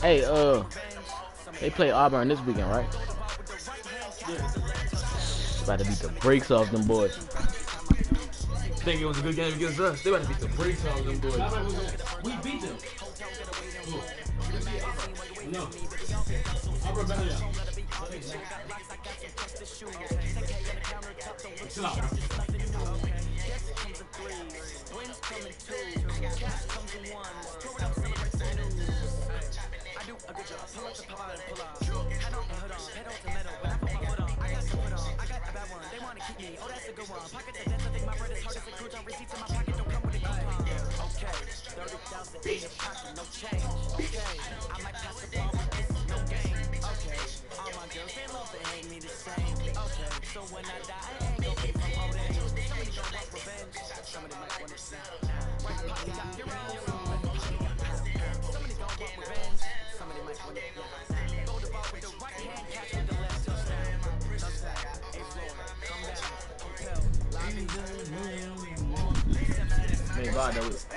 Hey, they play Auburn this weekend, right? About to beat the brakes off them boys. Think it was a good game against us. They about to beat the brakes off them boys. We beat them. No. Auburn better than chill out, bro.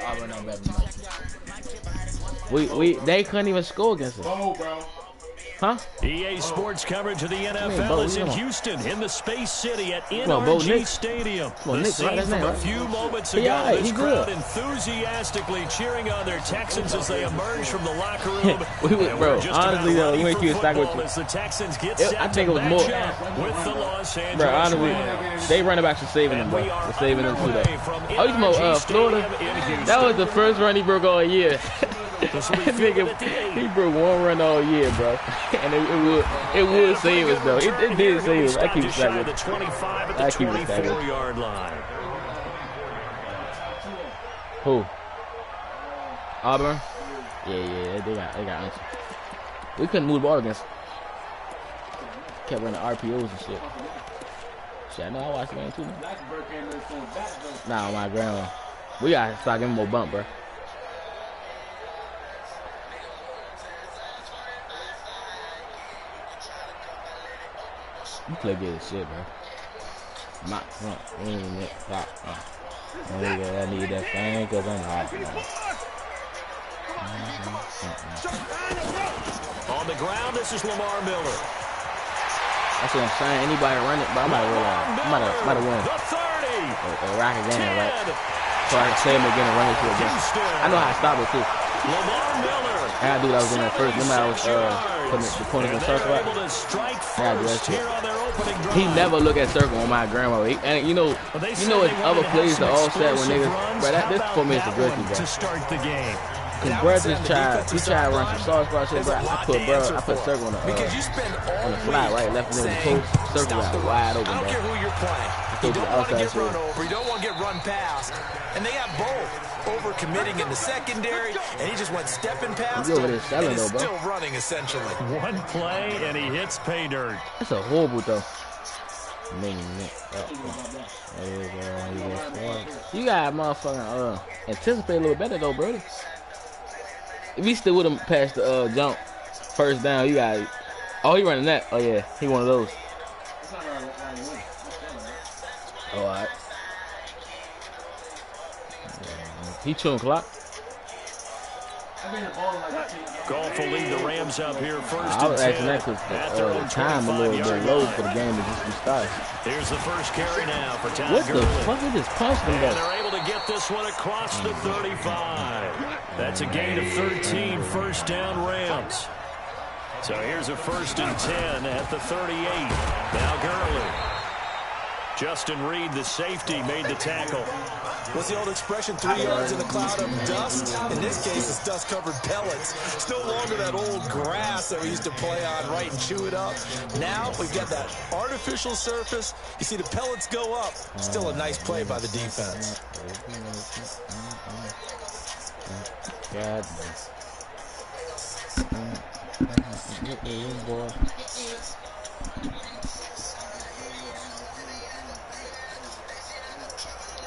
Auburn not better than us. They couldn't even score against us. Oh, bro. Huh? EA Sports coverage of the NFL is in Houston, in the Space City at NRG Stadium. The scene from a few moments ago, this crowd enthusiastically cheering on their Texans as they emerge from the locker room. Bro, honestly, though, we ain't keep stack with you. As the Texans get set I think it was more. with the Los Angeles Bro, honestly, Rams. they running backs are saving them, bro. They're saving them too, though. Oh, you know, Florida? That was the first run he broke all year. Nigga, he broke one run all year, bro. And it would save us, though. It did save us. I keep it stack with you. 25 at the 24-yard line. Who? Auburn? Yeah, they got answer. We couldn't move the ball against. Kept running RPOs and shit. Shit, I know I watched the game too, man. Nah, my grandma. We gotta start giving him more bump, bro. You play good as shit, bro. Not front. We ain't net top. I need that fan because I'm hot, man. On the ground, this is Lamar Miller. That's what I'm saying. Anybody run it, but I might have won. The 30. A rock again, right? So I can say him again and run it to again. I know how to stop it too. Lamar Miller. I gotta do that was in there first. Remember I was putting the corners in circle right? I gotta do that shit. He never look at circle on my grandma. And you know it's other plays to offset when niggas. Bro, this for me is the rookie, bro. To start the game. Cause bro just tried to run some soft spot shit, bro. I put circle on the fly, right, left in the post, circle out wide open, bro. I don't care who you're playing. You don't want to get run over, you don't want to get run past. And they have both. Over committing in the secondary, and he just went stepping past him, and is still running essentially. One play, and he hits pay dirt. That's a horrible throw. You gotta motherfucking anticipate a little better though, brother. If he still would have passed the jump first down, you got. Oh, he running that. Oh yeah, he one of those. Oh, all right. He chewing clock. Golf will lead the Rams up here first. I was asking that because the time a little bit low for the game to just be started. Here's the first carry now for Todd What Gurley. the fuck? He just punched him, And they're able to get this one across the 35. That's a gain of 13, first down Rams. So here's a 1st and 10 at the 38. Now Gurley. Justin Reed, the safety, made the tackle. What's the old expression, 3 yards in a cloud of dust? In this case, it's dust-covered pellets. It's no longer that old grass that we used to play on, right, and chew it up. Now we've got that artificial surface. You see the pellets go up. Still a nice play by the defense. God. Boy.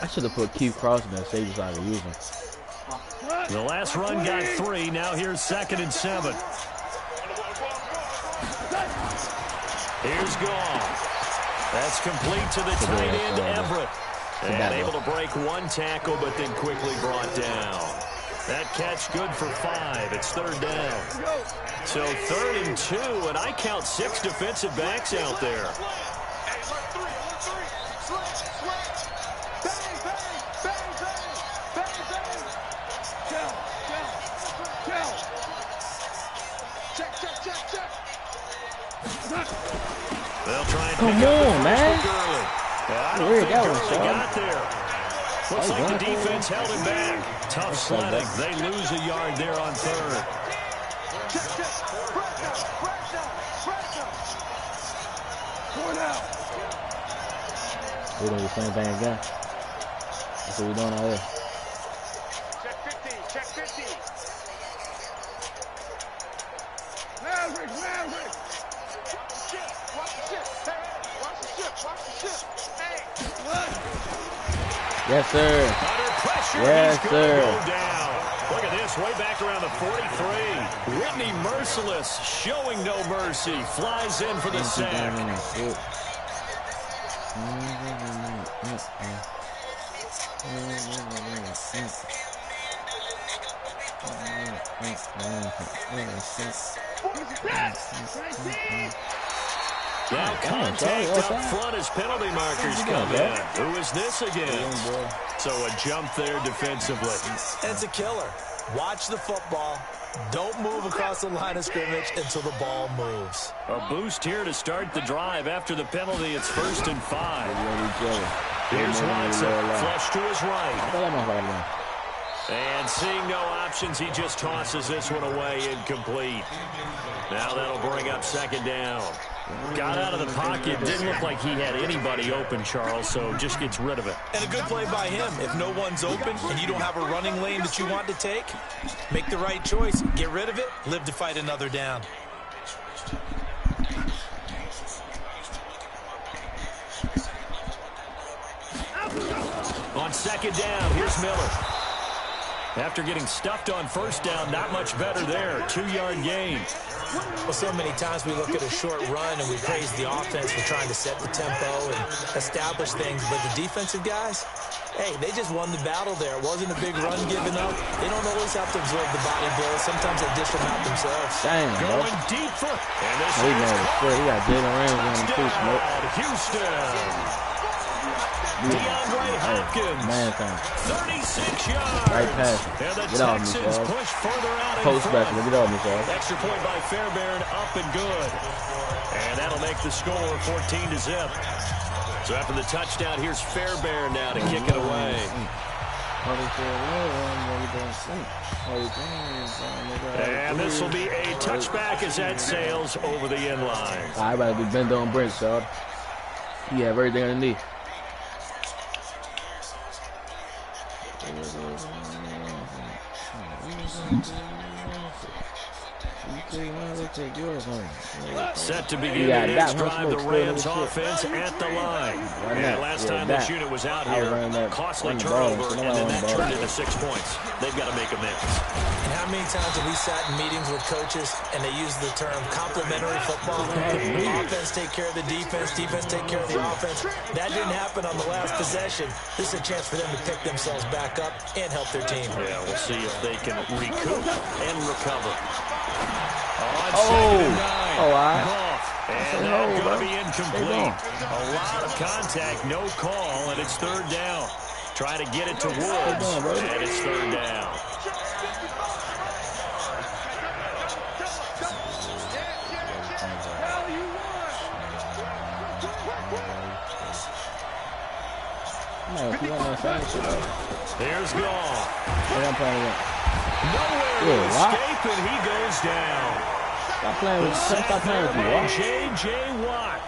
I should have put Keith Cross in there, save us out of using. The last run got 3. Now here's 2nd and 7. Here's Goff. That's complete to the tight end, Everett. And able to break one tackle, but then quickly brought down. That catch good for 5. It's third down. So 3rd and 2, and I count 6 defensive backs out there. They'll try and Come on, man. I don't Weird, think that was Gurley shot. got there. Looks like the defense held him back. Tough sledding. They lose a yard there on 3rd. We're doing the same thing again. That's what we're doing out here. Check 50, check 50. Maverick. Watch the ship. Hey, watch the ship. Hey, what? Yes, sir. Under pressure, Yes, he's going to sir. go down. Look at this, way back around the 43. Whitney Merciless, showing no mercy, flies in for the sack. Now contact up front as penalty markers come in. Who is this against? So a jump there defensively. It's a killer. Watch the football. Don't move across the line of scrimmage until the ball moves. A boost here to start the drive. After the penalty, it's 1st and 5. Here's Watson, flush to his right. And seeing no options, he just tosses this one away, incomplete. Now that'll bring up 2nd down. Got out of the pocket. Didn't look like he had anybody open, Charles, so just gets rid of it. And a good play by him. If no one's open and you don't have a running lane that you want to take, make the right choice. Get rid of it. Live to fight another down. On 2nd down, here's Miller. After getting stuffed on 1st down, not much better there. 2-yard gain. Well, so many times we look at a short run and we praise the offense for trying to set the tempo and establish things. But the defensive guys, hey, they just won the battle there. It wasn't a big run given up. They don't always have to absorb the body blow. Sometimes they dish them out themselves. Damn, bro. Going deep for... And this He is got Jalen Ramsey on the too, Smoke. Houston. DeAndre Hopkins. Man, thing. 36 yards. Right past. And the Get off me, Texans Charles. push further out in Post front. back. Get off me, Charles. Extra point by Fairbairn, up and good. And that'll make the score 14-0. So after the touchdown, here's Fairbairn now to kick it away. And this will be a touchback as that sails over the end line. I better be bent on bricks, Charles. He have everything underneath. Set to begin the next drive, the Rams offense at the line. And last time this unit was out here, costly turnover, and then that turned into 6 points. They've got to make amends. And how many times have we sat in meetings with coaches and they use the term complementary football? Offense take care of the defense, defense take care of the offense. That didn't happen on the last possession. This is a chance for them to pick themselves back up and help their team. Yeah, we'll see if they can recoup and recover. And that's going to be incomplete. A lot of contact, no call, and it's 3rd down. Try to get it to Woods, and it's 3rd down. There's Goff. Nowhere to escape, and he goes down. Stop playing with me, Watt. J.J. Watt.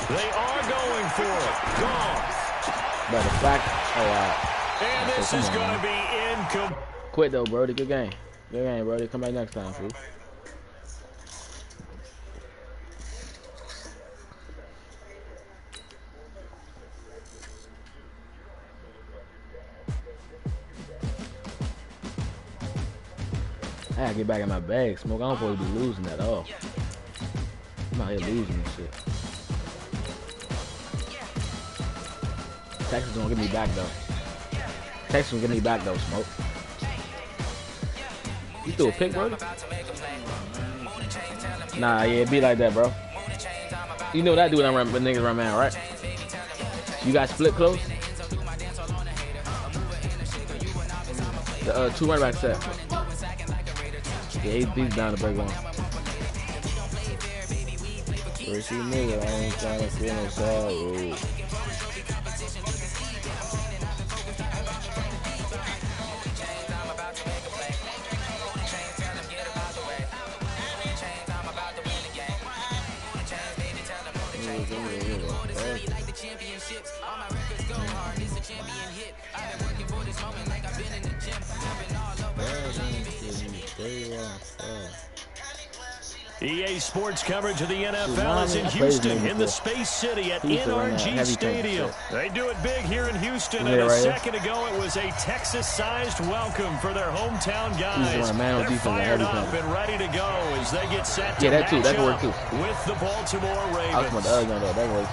They are going for it. Goff. But the fact, And this is going to be incomplete. Quit though, Brody. Good game. Good game, Brody. Come back next time, fool. I gotta get back in my bag, Smoke. I don't supposed to be losing at all. I'm out here losing and shit. Texas gonna get me back though. Texas gonna get me back though, Smoke. You threw a pick, bro? Nah, yeah, it be like that, bro. You know that dude when niggas run man, right? You guys split close? The 2 running back set. Yeah, he's down to break one. First you knew it, I ain't trying to feel no sorrow. EA Sports coverage of the NFL is in Houston, in the Space City at NRG Stadium. They do it big here in Houston, and a second ago it was a Texas-sized welcome for their hometown guys. They're fired up and ready to go as they get set to match up with the Baltimore Ravens.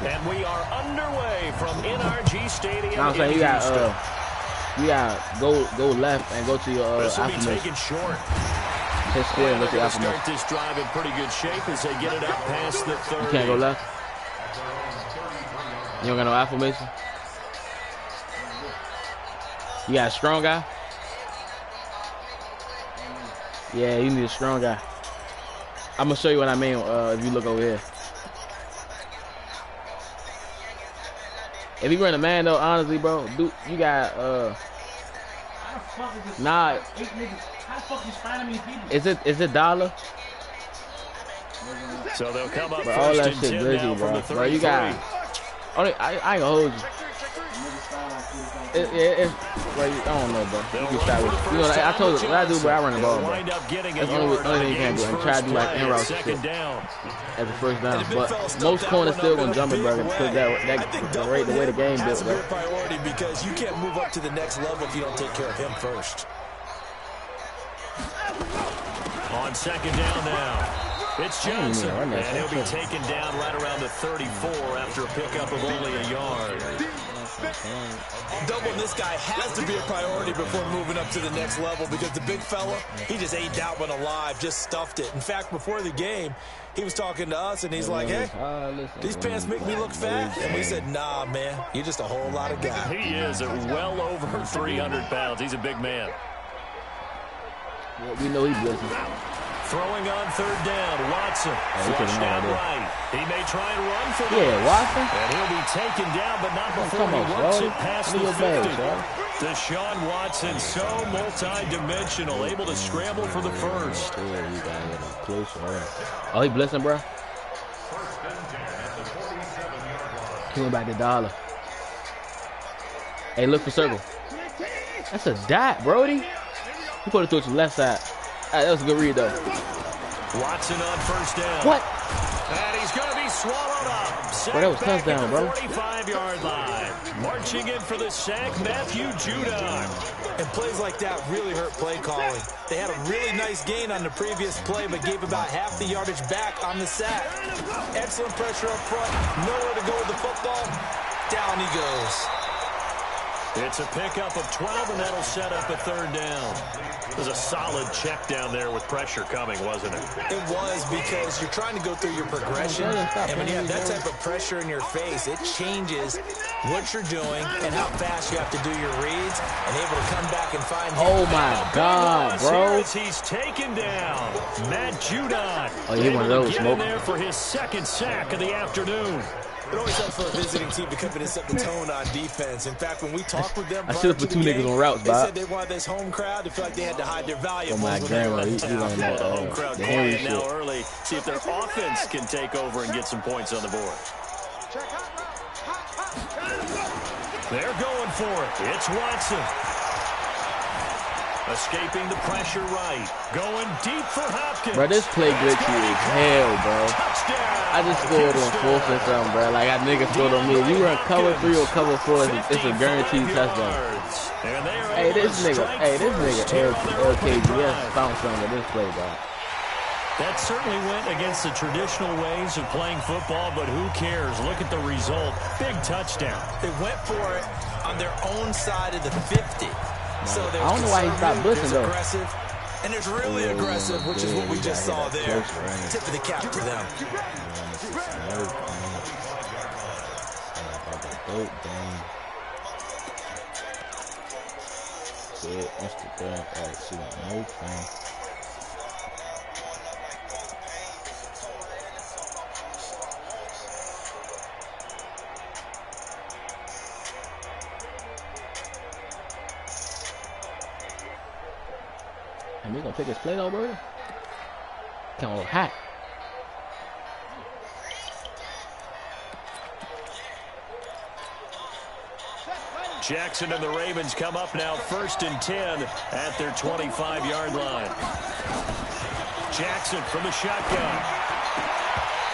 And we are underway from NRG Stadium in Houston. You got go left and go to your this will be taken short. His square and look at start this drive in pretty good shape as they get it up past the 30. You can't go left. You don't got no affirmation. You got a strong guy. Yeah, you need a strong guy. I'm gonna show you what I mean if you look over here. If you run a man though, honestly, bro, dude, you got nah. How the fuck you finding me people? Is it dollar? So they'll come up bro, first all that and shit 10 busy, now from the 33. Bro, you got. Only I ain't gonna hold you. It's bro, I don't know, bro. You can start with. You know, I told you what I do, but I run the ball, bro. That's the only thing you can do. And try to do like in route shit as a first down. But most corners still gonna jump it, bro, because the way the game built, bro. That's a priority because you can't move up to the next level if you don't take care of him first. On second down now, it's Johnson, and he'll be taken down right around the 34 after a pickup of only a yard. Doubling this guy has to be a priority before moving up to the next level because the big fella, he just ate that one alive, just stuffed it. In fact, before the game, he was talking to us, and he's like, hey, these pants make me look fat? And we said, nah, man, you're just a whole lot of guy. He is well over 300 pounds. He's a big man. Yeah, we know he's blitzing. Throwing on third down, Watson. Flushed out right. He may try and run for this. Yeah, Watson. And he'll be taken down, but not before he works it past the 50. Deshaun Watson, so multi-dimensional, able to scramble for the first. Yeah, you got it close. Oh, he blitzing, bro. Coming back to dollar. Hey, look for circle. That's a dot, Brody. He put it to the left side. That was a good read, though. Watson on first down. What? And he's going to be swallowed up. Bro, that was touchdown, bro. 45-yard line. Marching in for the sack, Matthew Judon. And plays like that really hurt play calling. They had a really nice gain on the previous play, but gave about half the yardage back on the sack. Excellent pressure up front. Nowhere to go with the football. Down he goes. It's a pickup of 12, and that'll set up a third down. It was a solid check down there with pressure coming, wasn't it? It was, because you're trying to go through your progression, and when you have that type of pressure in your face, it changes what you're doing and how fast you have to do your reads and able to come back and find him. Oh, my God, bro. He's taken down. Matt Judon. Oh, he one of those, Smoke. There for his second sack of the afternoon. It always helps for a visiting team to come in and set the tone on defense. In fact, when we talked with them, I should have put two niggas on routes, they said they wanted this home crowd to feel like they had to hide their valuables. Oh my grandma, he on that home crowd the Henry shit. Now early, see if their offense can take over and get some points on the board. They're going for it. It's Watson. Escaping the pressure right. Going deep for Hopkins. Bro, this play glitchy as hell, bro. Touchdown. I just scored on 4th or something, bro. Like, I nigga scored on me. If you run cover 3 or cover 4, it's a guaranteed touchdown. Hey, this nigga, LKGS found something with this play, bro. That certainly went against the traditional ways of playing football, but who cares? Look at the result. Big touchdown. They went for it on their own side of the 50. So I don't know why he stopped blitzing, though. Aggressive, and there's really aggressive, which is what we just saw there. Tip of the cap to them. Instagram, no thing. And we gonna take his play though, bro. Kind of hot. Jackson and the Ravens come up now 1st and 10 at their 25-yard line. Jackson from the shotgun.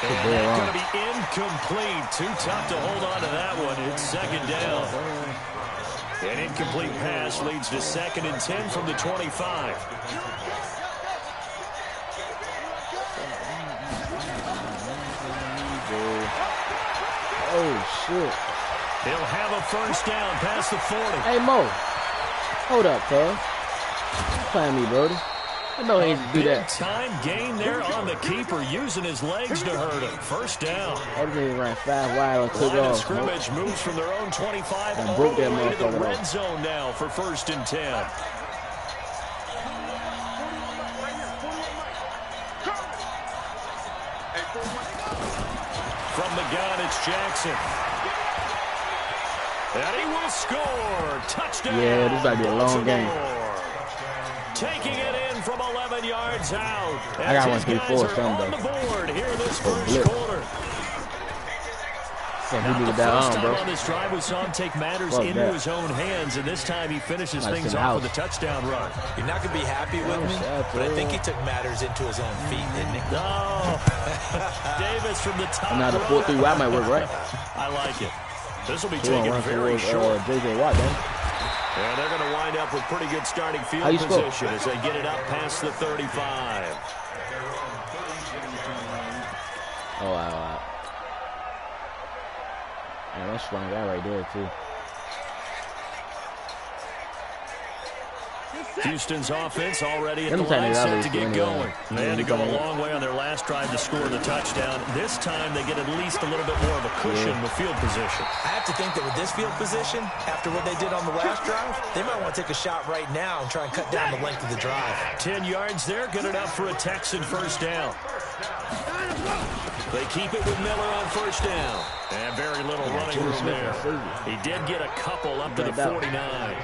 And that's going to be incomplete. Too tough to hold on to that one. It's 2nd down. An incomplete pass leads to 2nd and 10 from the 25. Oh, shit. He'll have a 1st down past the 40. Hey, Mo. Hold up, cuz. You playing me, Brody. I know he ain't do that. Time gain there on the keeper, using his legs to hurt him. 1st down. Everything ran 5 wide and took Line of off. scrimmage moves from their own 25 And all broke the that way to the motherfucker red off. zone now for 1st and 10. From the gun, it's Jackson. And he will score. Touchdown. Yeah, this might be a long game. Taking it in from 11 yards out. I got As 1, 3, 4 his guys are something, on the board here this Oh, first blip. quarter. Can't Not beat me the with that first arm, time bro. on this drive we saw him take matters Fuck into that. his own hands, and this time he finishes Nice things in the off with a house. touchdown run. You're not going to be happy with me, but I think he took matters into his own feet, didn't he? No. Davis from the top. Now the row. 4-3 wide might work, right? I like it. This will be He gonna taken run very towards short. J.J. Watt, man. And they're going to wind up with pretty good starting field How you score? position as they get it up past the 35. Oh, wow. Man, that's a strong guy right there, too. Houston's offense already at Them the type line of set guys to get anyway. going. They had to go a Yeah. long way on their last drive to score the touchdown. This time they get at least a little bit more of a cushion with field position. I have to think that with this field position, after what they did on the last drive, they might want to take a shot right now and try and cut down the length of the drive. 10 yards there, good enough for a Texan 1st down. They keep it with Miller on 1st down. And very little running room there. He did get a couple up to the 49.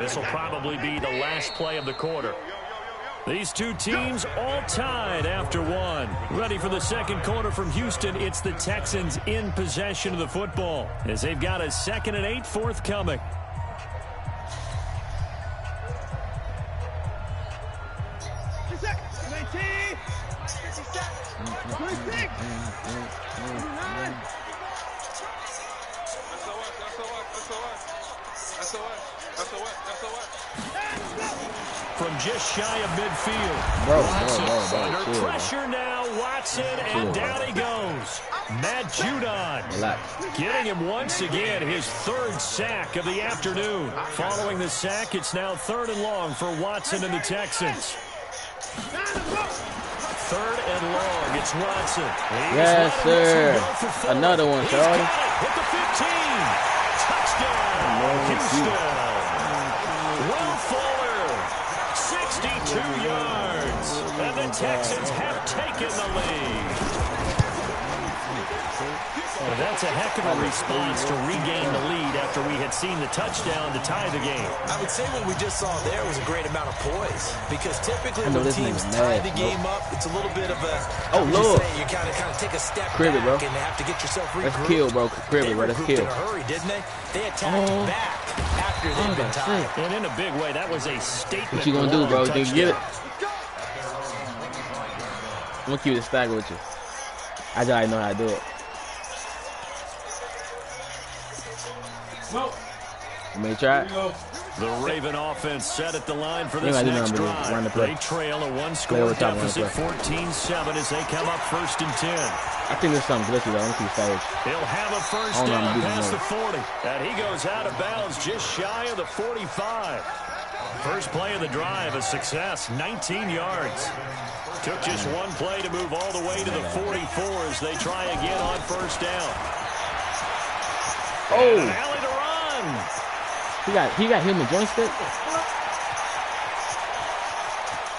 This will probably be the last play of the quarter. These two teams all tied after one. Ready for the second quarter from Houston. It's the Texans in possession of the football as they've got a 2nd and 8 forthcoming. From just shy of midfield. Bro, Under chill, pressure now, Watson, and down he goes. Matt Judon Relax. getting him once again his 3rd sack of the afternoon. Following the sack, it's now 3rd and long for Watson and the Texans. 3rd and long, it's Watson. Yes, sir. Another one, Charlie. Hit the 15. Touchdown, Houston. Will Fuller, 62 yards. And the Texans have taken the lead. Well, that's a heck of a response to regain the lead after we had seen the touchdown to tie the game. I would say what we just saw there was a great amount of poise, because typically I know when this teams nigga's tie mad. the game up, it's a little bit of a, Oh, Lord. you kind of take a step Crib it, back bro. and have to get yourself regrouped. Let's kill, bro. Crib it, bro. Let's They regrouped kill. in a hurry, didn't they? They attacked back after they'd been tied. And in a big way, that was a statement. What you gonna do, bro? Can you get it? Touchdown. I'm gonna keep it stacked with you. I just already know how to do it. Well, You may try it. The Raven offense set at the line for They this ain't next gotta do nothing but run the drive. play. They trail a Play one-score over top, run the deficit, play. 14-7 as they come up 1st and 10. I think there's something glitchy though. Let me keep it stacked. He'll have a first I don't know how down to do this past the more. 40. And he goes out of bounds just shy of the 45. First play of the drive, a success, 19 yards. Took just one play to move all the way to the 44 as they try again on first down. Oh, An alley to run. he got him a joystick.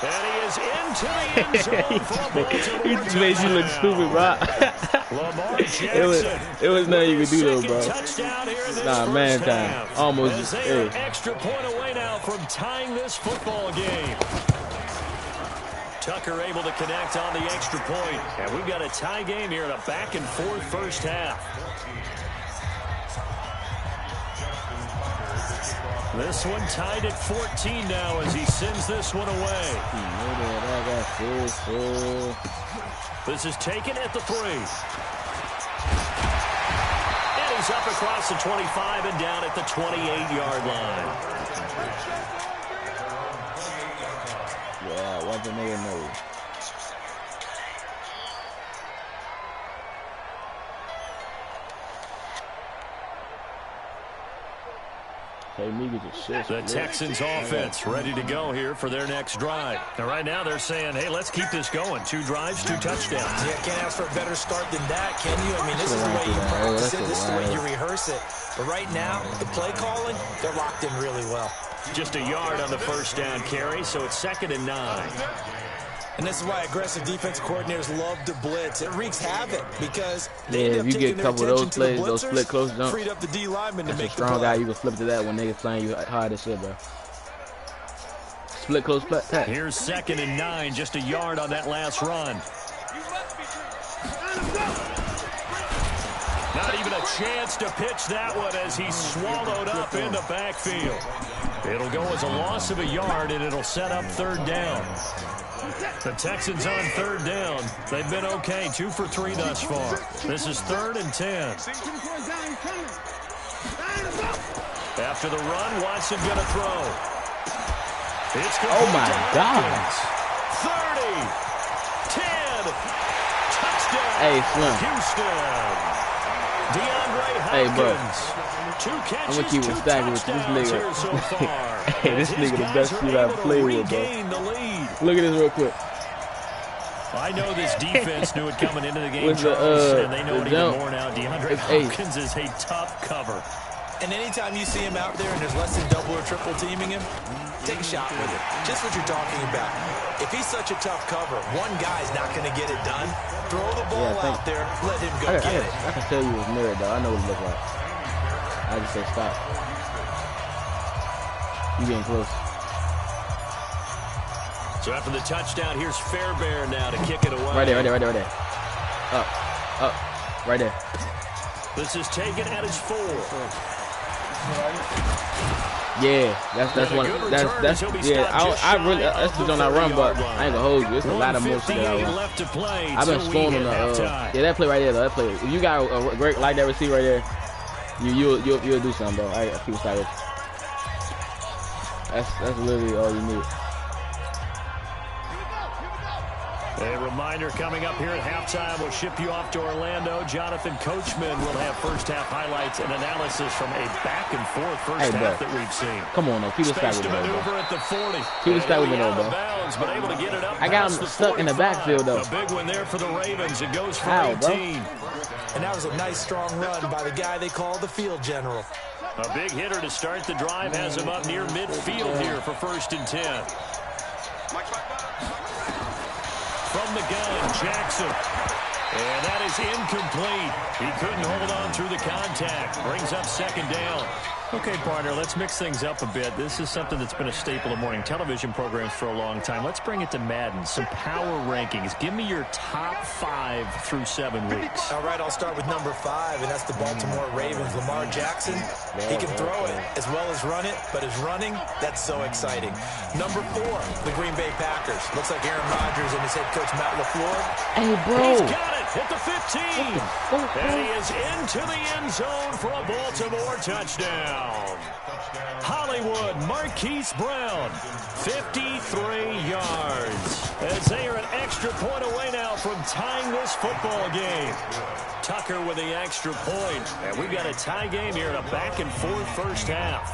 And he is into the end zone for a Baltimore He just made you look stupid, bro. Lamar Jackson. It was nothing you could do though, bro. Second touchdown here in this Nah, man first time. half. Almost As just, they are an hey. extra point away now from tying this football game. Tucker able to connect on the extra point. And we've got a tie game here in a back-and-forth first half. This one tied at 14 now as he sends this one away. This is taken at the 3. And he's up across the 25 and down at the 28-yard line. Yeah, what the nigga know? Hey, me get your shit. The Texans offense ready to go here for their next drive. And right now they're saying, hey, let's keep this going. 2 drives, 2 touchdowns. Yeah, can't ask for a better start than that, can you? I mean, this is the way you practice it. This is the way you rehearse it. But right now, the play calling, they're locked in really well. Just a yard on the first down carry, so it's 2nd and 9. And this is why aggressive defense coordinators love to blitz. It wreaks havoc because Yeah, if you get a couple of those plays, those split close jumps, freed up the D lineman to that's a make the strong guy. play. You can flip to that when niggas playing you hard as shit, bro. Split close play. Here's 2nd and 9, just a yard on that last run. Not even a chance to pitch that one as he's swallowed up in the backfield. It'll go as a loss of a yard, and it'll set up 3rd down. The Texans on 3rd down. They've been okay, 2 for 3 thus far. This is 3rd and 10. After the run, Watson gonna throw. It's Oh my God. 30, 10, touchdown. Hey, Slim. Houston. DeAndre Hey, bro. Hopkins. 2 catches, I'm gonna keep it 2 stacking with this touchdowns nigga. here so far. Hey, this As his nigga the guys best are dude I've able to played with, bro. regain the lead. Look at this real quick. I know this defense knew it coming into the game, With the, Charles, and they know the it even jump. more now. DeAndre It's ace. Hopkins is a tough cover. And anytime you see him out there and there's less than double or triple teaming him, take a shot with it. Just what you're talking about. If he's such a tough cover, one guy's not going to get it done. Throw the ball out there, let him go get it. I can tell you it's married, though. I know what it look like. I just say stop. You getting close. So after the touchdown, here's Fairbairn now to kick it away. Right there. Up. Right there. This is taken at his 4. Yeah, that's one. That's yeah. I really that's the zone I run, but I ain't gonna hold you. It's a lot of motion that I run. Left to play. I've been spoon on the yeah, that play right there though. That play. If you got a great like that receiver right there, you'll do something, bro. I keep it tight. That's literally all you need. A reminder coming up here at halftime. We'll ship you off to Orlando. Jonathan Coachman will have first-half highlights and analysis from a back-and-forth first half that we've seen. Come on, though. Keep it stack with me, bro. At the 40. Keep it stack with me, though, bro. Bounds, but able to get it up I got him stuck in the backfield, though. A big one there for the Ravens. It goes for 18. Bro? And that was a nice, strong run by the guy they call the field general. A big hitter to start the drive has him up near midfield here for 1st and 10. From the gun, Jackson. And that is incomplete. He couldn't hold on through the contact. Brings up second down. Okay, partner, let's mix things up a bit. This is something that's been a staple of morning television programs for a long time. Let's bring it to Madden. Some power rankings. Give me your top 5 through 7 weeks. All right, I'll start with number 5, and that's the Baltimore Ravens. Lamar Jackson, he can throw it as well as run it, but his running, that's so exciting. Number 4, the Green Bay Packers. Looks like Aaron Rodgers and his head coach, Matt LaFleur. Hey, bro. He's got it at the 15. And he is into the end zone for a Baltimore touchdown. Hollywood, Marquise Brown, 53 yards. As they are an extra point away now from tying this football game. Tucker with the extra point. And we've got a tie game here in a back-and-forth first half.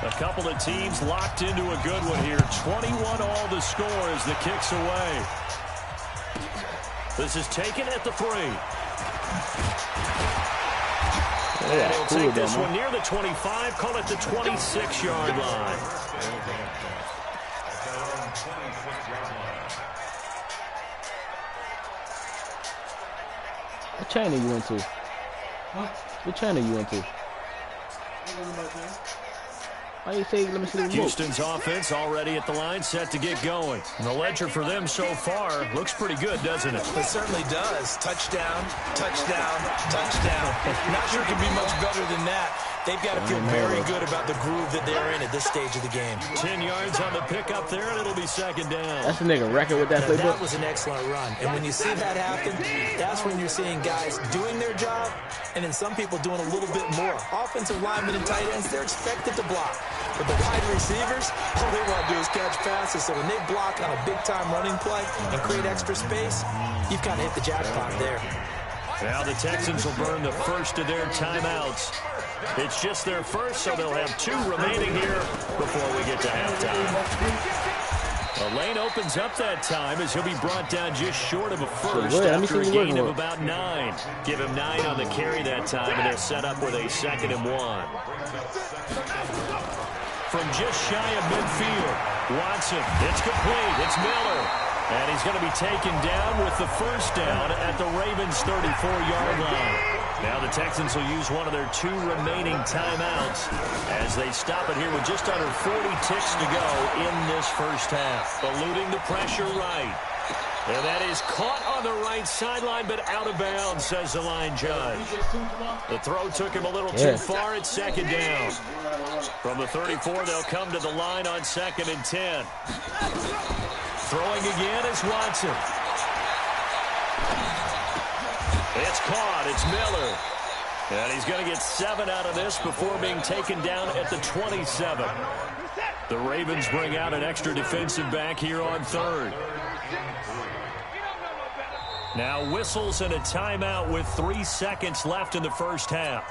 A couple of teams locked into a good one here. 21 all to score as the kick's away. This is taken at the 3. And he'll take this one near the 25, call it the 26-yard line. What channel you into? Huh? What channel you into? Why you say, let me see the remote? Houston's offense already at the line, set to get going. And the ledger for them so far looks pretty good, doesn't it? It certainly does. Touchdown, touchdown, touchdown. Not sure it can be much better than that. They've got to feel very good about the groove that they're in at this stage of the game. 10 yards on the pickup there, and it'll be second down. That's a nigga record with that playbook. That was an excellent run. And when you see that happen, that's when you're seeing guys doing their job, and then some people doing a little bit more. Offensive linemen and tight ends, they're expected to block. But the wide receivers, all they want to do is catch passes. So when they block on a big-time running play and create extra space, you've kind of hit the jackpot there. Now the Texans will burn the first of their timeouts. It's just their first, so they'll have 2 remaining here before we get to halftime. The lane opens up that time as he'll be brought down just short of a first after a gain of about 9. Give him 9 on the carry that time, and they're set up with a 2nd and 1. From just shy of midfield, Watson, it's complete, it's Miller. And he's going to be taken down with the first down at the Ravens' 34-yard line. Now the Texans will use one of their 2 remaining timeouts as they stop it here with just under 40 ticks to go in this first half. Eluding the pressure right. And that is caught on the right sideline, but out of bounds, says the line judge. The throw took him a little too far. It's 2nd down. From the 34, they'll come to the line on 2nd and 10. Throwing again is Watson. It's caught. It's Miller. And he's going to get 7 out of this before being taken down at the 27. The Ravens bring out an extra defensive back here on 3rd. Now whistles and a timeout with 3 seconds left in the first half.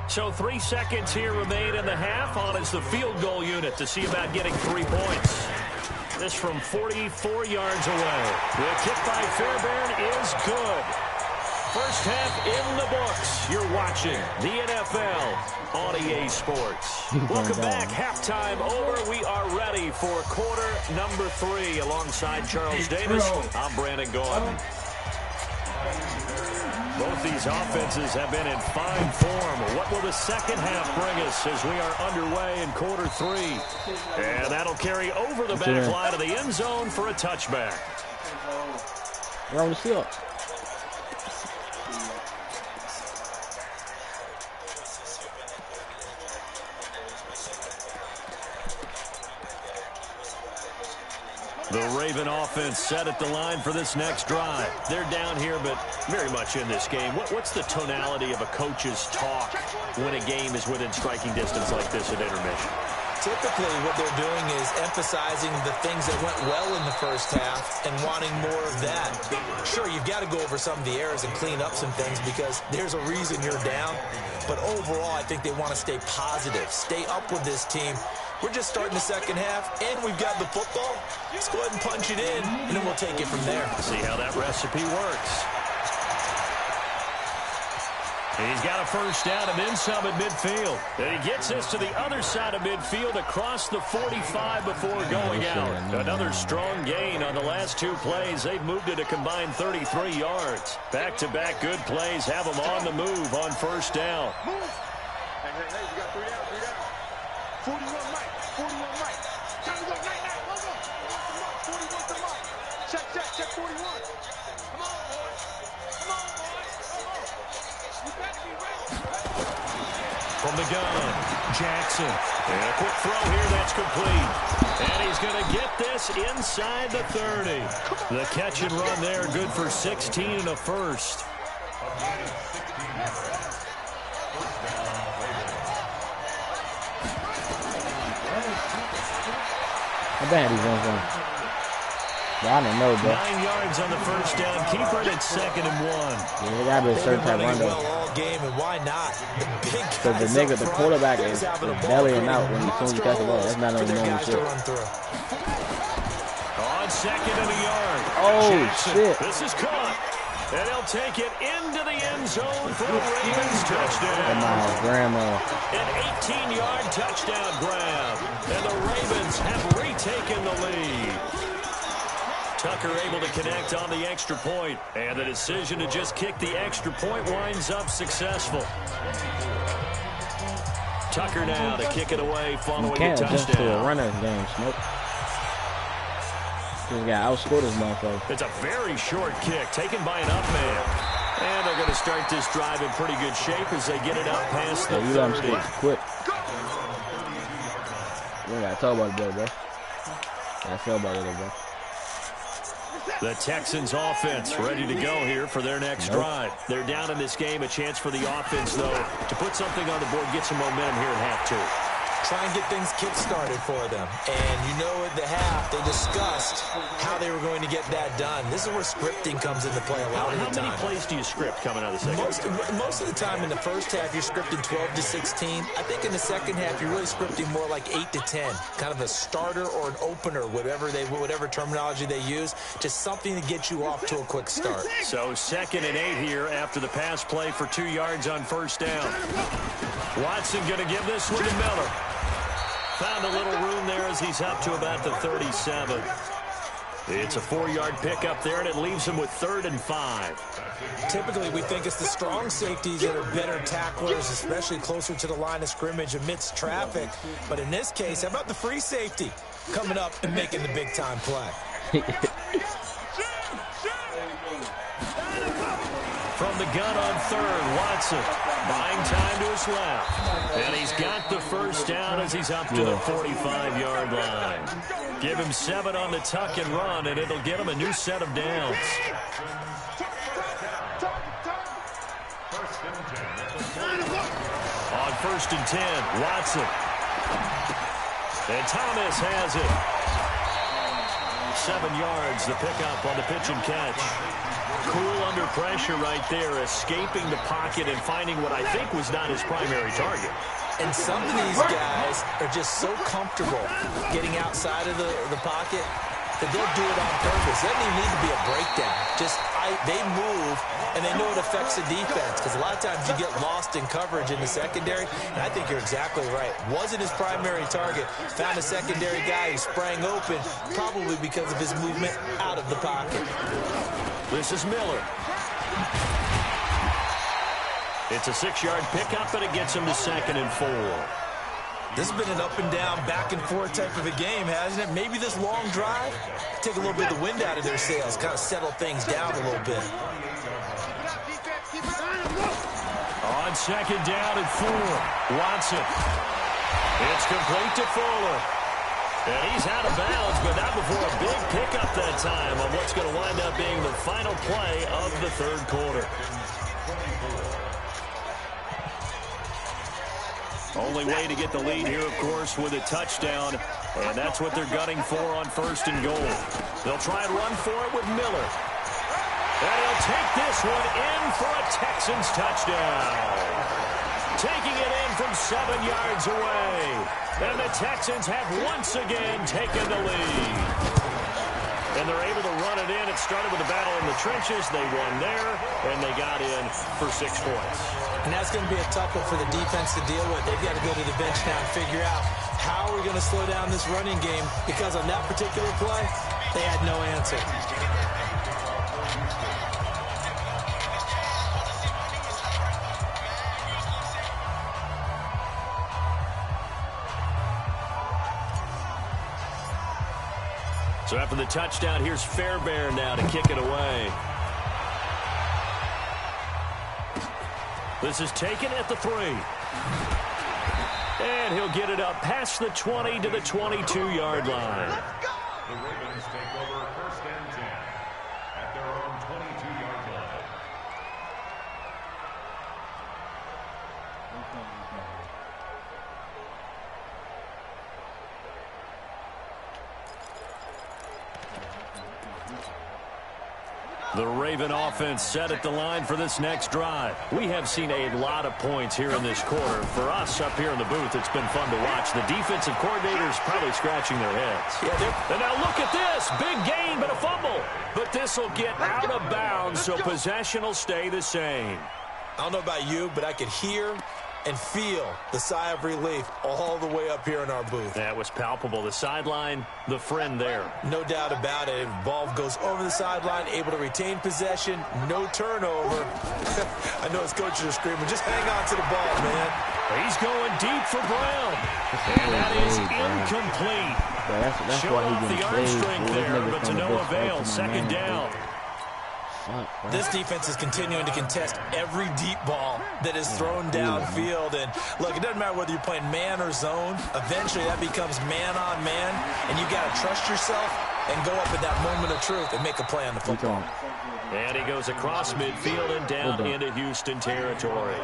So 3 seconds here remain in the half. On is the field goal unit to see about getting 3 points. This from 44 yards away. The kick by Fairbairn is good. First half in the books. You're watching the NFL on EA Sports. Welcome back. Halftime over. We are ready for quarter number 3. Alongside Charles Davis, I'm Brandon Gordon. Both these offenses have been in fine form. What will the second half bring us as we are underway in quarter 3? And that'll carry over the back line of the end zone for a touchback. Around the field. The Raven offense set at the line for this next drive. They're down here, but very much in this game. What's the tonality of a coach's talk when a game is within striking distance like this at intermission? Typically, what they're doing is emphasizing the things that went well in the first half and wanting more of that. Sure, you've got to go over some of the errors and clean up some things because there's a reason you're down. But overall, I think they want to stay positive, stay up with this team. We're just starting the second half, and we've got the football. Let's go ahead and punch it in, and then we'll take it from there. See how that recipe works. He's got a first down and then some at midfield. And he gets this to the other side of midfield across the 45 before going out. Another strong gain on the last 2 plays. They've moved it a combined 33 yards. Back-to-back good plays have them on the move on first down. Hey, you got 3 down, 3 down. 41 Mike, 41 Mike. Time to go, night, let's go. 41 to Mike. Check 41. Come on, boys. Come on, boys. Come on. You better be ready. From the gun, Jackson. And a quick throw here that's complete. And he's going to get this inside the 30. The catch and run there, good for 16 and a first. How bad he's on? I don't know, bro. 9 yards on the first down. Keeper at 2nd and 1. Yeah, it gotta be a certain type of run, though. Well all game, and why not? Because the quarterback is bellying out when as soon as you catch the ball. That's not no normal shit. On 2nd and a yard. Oh, Jackson. shit. This is caught. And he'll take it into the end zone for a Ravens And touchdown. my grandma. An 18-yard touchdown grab. And the Ravens have retaken the lead. Tucker able to connect on the extra point. And the decision to just kick the extra point winds up successful. Tucker now to kick it away following You a can't adjust to a touchdown. runner's game, Smoke. This guy outscored this motherfucker. It's a very short kick taken by an up man. And they're going to start this drive in pretty good shape as they get it out past the Yeah, you let him 30. score quick. We ain't gotta talk about it, bro. Gotta tell about it, bro. The Texans offense ready to go here for their next drive. They're down in this game. A chance for the offense, though, to put something on the board, get some momentum here at half 2. Try and get things kick-started for them. And you know at the half, they discussed how they were going to get that done. This is where scripting comes into play a lot of the time. How many plays do you script coming out of the second? Most of the time in the first half, you're scripting 12 to 16. I think in the second half, you're really scripting more like 8 to 10. Kind of a starter or an opener, whatever terminology they use. Just something to get you off to a quick start. So 2nd and 8 here after the pass play for 2 yards on first down. Watson going to give this one to Miller. Found a little room there as he's up to about the 37. It's a 4-yard pickup there, and it leaves him with 3rd and 5. Typically, we think it's the strong safeties that are better tacklers, especially closer to the line of scrimmage amidst traffic. But in this case, how about the free safety coming up and making the big-time play? From the gun on 3rd, Watson buying time to his left. And he's got the first down as he's up to the 45-yard line. Give him 7 on the tuck and run, and it'll get him a new set of downs. On 1st and 10, Watson. And Thomas has it. 7 yards, the pickup on the pitch and catch. Cool under pressure right there, escaping the pocket and finding what I think was not his primary target. And some of these guys are just so comfortable getting outside of the pocket that they'll do it on purpose. It doesn't even need to be a breakdown. They move, and they know it affects the defense, because a lot of times you get lost in coverage in the secondary, and I think you're exactly right. Wasn't his primary target. Found a secondary guy who sprang open, probably because of his movement out of the pocket. This is Miller. It's a 6-yard pickup, and it gets him to 2nd and 4. This has been an up-and-down, back-and-forth type of a game, hasn't it? Maybe this long drive, take a little bit of the wind out of their sails, kind of settle things down a little bit. On 2nd down and 4, Watson. It's complete to Fuller. And he's out of bounds, but not before a big pickup that time on what's going to wind up being the final play of the 3rd quarter. Only way to get the lead here, of course, with a touchdown, and that's what they're gunning for on 1st and goal. They'll try and run for it with Miller. And he'll take this one in for a Texans touchdown. Taking it in from 7 yards away. And the Texans have once again taken the lead. And they're able to run it in. It started with a battle in the trenches. They won there, and they got in for 6 points. And that's going to be a tough one for the defense to deal with. They've got to go to the bench now and figure out how are we going to slow down this running game, because on that particular play, they had no answer. So after the touchdown, here's Fairbairn now to kick it away. This is taken at the 3. And he'll get it up past the 20 to the 22-yard line. The Ravens take over 1st and 10 at their own 22-yard line. The Raven offense set at the line for this next drive. We have seen a lot of points here in this quarter. For us up here in the booth, it's been fun to watch. The defensive coordinators probably scratching their heads. And now look at this. Big gain, but a fumble. But this will get out of bounds, so possession will stay the same. I don't know about you, but I could hear and feel the sigh of relief all the way up here in our booth. That was palpable. The sideline, the friend there. No doubt about it. Ball goes over the sideline, able to retain possession, no turnover. I know his coaches are screaming, just hang on to the ball, man. He's going deep for Brown. And that is incomplete. That's Showed why off he the arm strength there, but to no avail. Second down. This defense is continuing to contest every deep ball that is thrown downfield. And look, it doesn't matter whether you're playing man or zone. Eventually, that becomes man on man, and you got to trust yourself and go up at that moment of truth and make a play on the football. And he goes across midfield and down into Houston territory.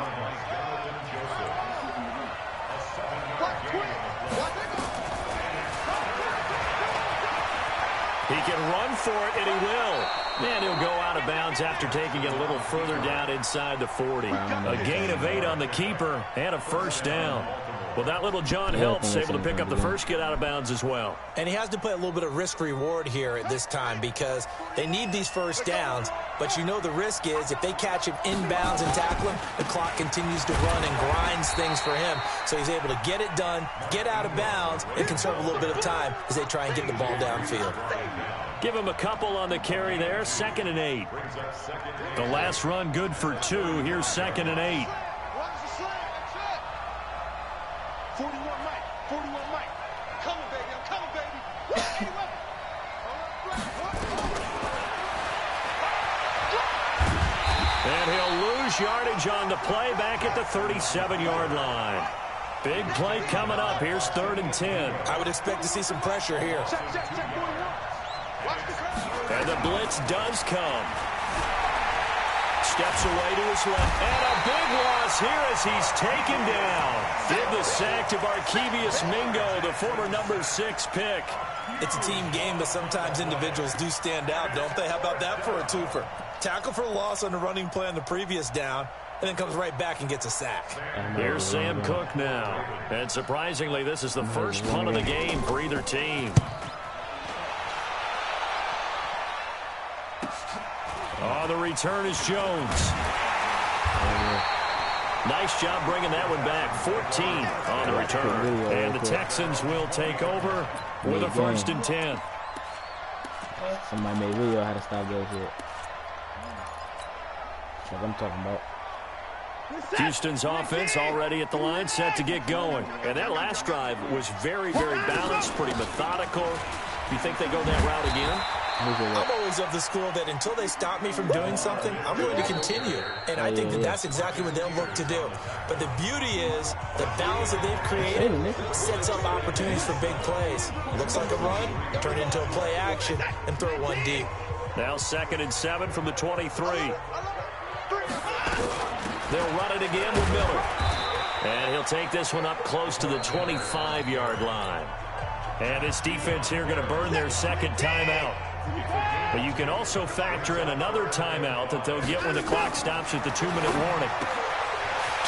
He can run for it, and he will. And he'll go out of bounds after taking it a little further down inside the 40. A gain of 8 on the keeper and a first down. Well, that little John helps, able to pick up the first get out of bounds as well. And he has to play a little bit of risk-reward here at this time, because they need these first downs. But you know the risk is if they catch him inbounds and tackle him, the clock continues to run and grinds things for him. So he's able to get it done, get out of bounds, and conserve a little bit of time as they try and get the ball downfield. Give him a couple on the carry there. 2nd and 8. The last run good for 2. Here's 2nd and 8. 41 Mike. 41 Mike. Coming, baby. I'm coming, baby. And he'll lose yardage on the play back at the 37-yard line. Big play coming up. Here's 3rd and 10. I would expect to see some pressure here. And the blitz does come. Steps away to his left. And a big loss here as he's taken down. Did the sack to Barkevius Mingo, the former number 6 pick. It's a team game, but sometimes individuals do stand out, don't they? How about that for a twofer? Tackle for loss on the running play on the previous down, and then comes right back and gets a sack. Here's Sam Cook now. And surprisingly, this is the first punt of the game for either team. Oh, the return is Jones. Nice job bringing that one back. 14 on the return. And the Texans will take over with a 1st and 10. Somebody made a video how to stop those shit. That's what I'm talking about. Houston's offense already at the line, set to get going. And that last drive was very, very balanced, pretty methodical. You think they go that route again? I'm always of the school that until they stop me from doing something, I'm going to continue. And I think that that's exactly what they'll look to do. But the beauty is the balance that they've created sets up opportunities for big plays. Looks like a run, turn it into a play action, and throw one deep. Now 2nd and 7 from the 23. They'll run it again with Miller. And he'll take this one up close to the 25-yard line. And this defense here going to burn their 2nd timeout. But you can also factor in another timeout that they'll get when the clock stops at the 2-minute warning.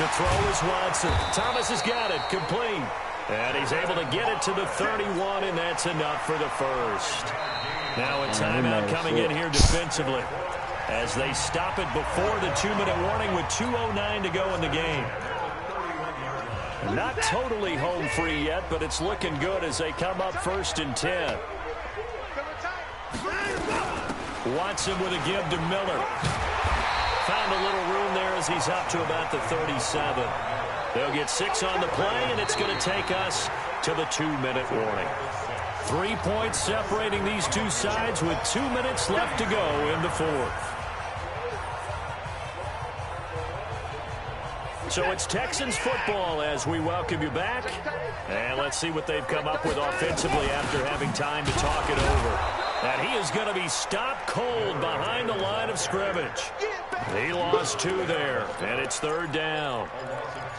To throw is Watson. Thomas has got it. Complete. And he's able to get it to the 31, and that's enough for the first. Now a timeout coming in here defensively as they stop it before the 2-minute warning with 2:09 to go in the game. Not totally home free yet, but it's looking good as they come up 1st and 10. Watson with a give to Miller. Found a little room there as he's up to about the 37. They'll get 6 on the play, and it's going to take us to the 2-minute warning. 3 points separating these two sides with 2 minutes left to go in the 4th. So it's Texans football as we welcome you back. And let's see what they've come up with offensively after having time to talk it over. And he is going to be stopped cold behind the line of scrimmage. He lost 2 there, and it's 3rd down.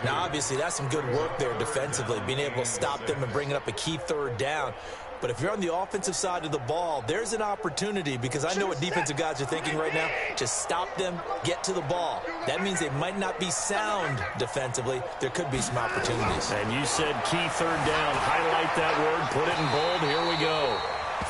Now, obviously, that's some good work there defensively, being able to stop them and bringing up a key 3rd down. But if you're on the offensive side of the ball, there's an opportunity because I know what defensive guys are thinking right now. Just stop them, get to the ball. That means they might not be sound defensively. There could be some opportunities. And you said key 3rd down. Highlight that word, put it in bold. Here we go.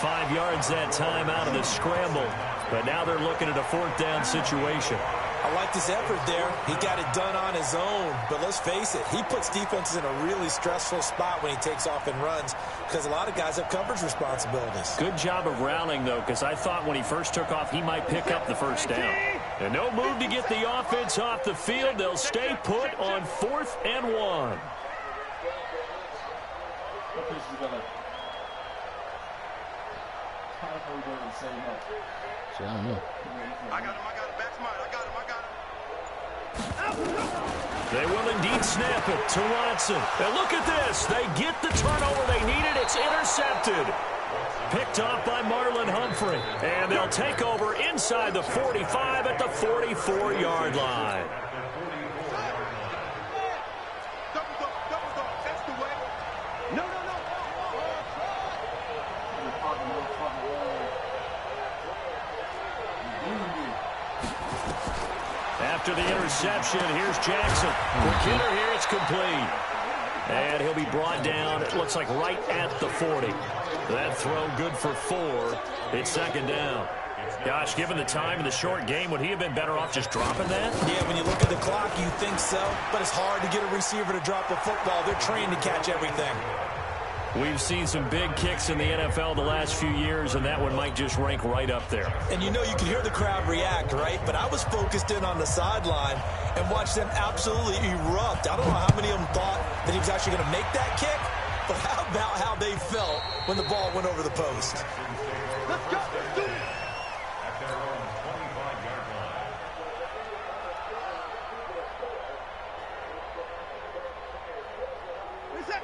5 yards that time out of the scramble. But now they're looking at a 4th down situation. I like this effort there. He got it done on his own. But let's face it, he puts defenses in a really stressful spot when he takes off and runs because a lot of guys have coverage responsibilities. Good job of rounding, though, because I thought when he first took off, he might pick up the 1st down. And no move to get the offense off the field. They'll stay put on 4th and 1. Shit, I don't know. I got him. Back to mine. I got him. They will indeed snap it to Watson. And look at this. They get the turnover they needed. It's intercepted. Picked off by Marlon Humphrey. And they'll take over inside the 45 at the 44-yard line. That's the way. No. After the interception, here's Jackson. For Kidder here, it's complete. And he'll be brought down, it looks like right at the 40. That throw good for 4. It's 2nd down. Gosh, given the time in the short game, would he have been better off just dropping that? Yeah, when you look at the clock, you think so. But it's hard to get a receiver to drop a football. They're trained to catch everything. We've seen some big kicks in the NFL the last few years, and that one might just rank right up there. And you know you can hear the crowd react, right? But I was focused in on the sideline and watched them absolutely erupt. I don't know how many of them thought that he was actually going to make that kick, but how about how they felt when the ball went over the post? Let's go. Let's do it. At their own 25-yard line.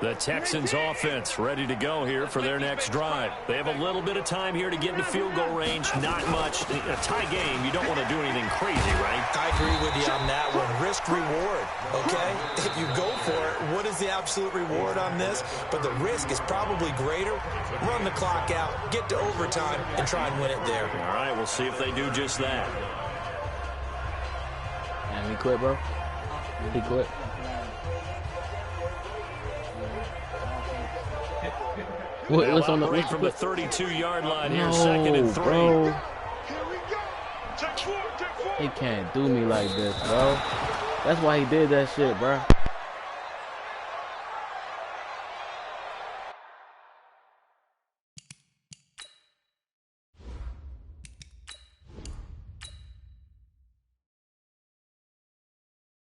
The Texans offense ready to go here for their next drive. They have a little bit of time here to get into field goal range. Not much. In a tie game, you don't want to do anything crazy, right? I agree with you on that one. Risk reward, okay? If you go for it, what is the absolute reward on this? But the risk is probably greater. Run the clock out, get to overtime, and try and win it there. All right, we'll see if they do just that. And he quit, bro. He quit. What's on the Operate from the 32-yard line here, no, 2nd and 3. bro. Here we go. Check 4. He can't do me like this, bro. That's why he did that shit, bro.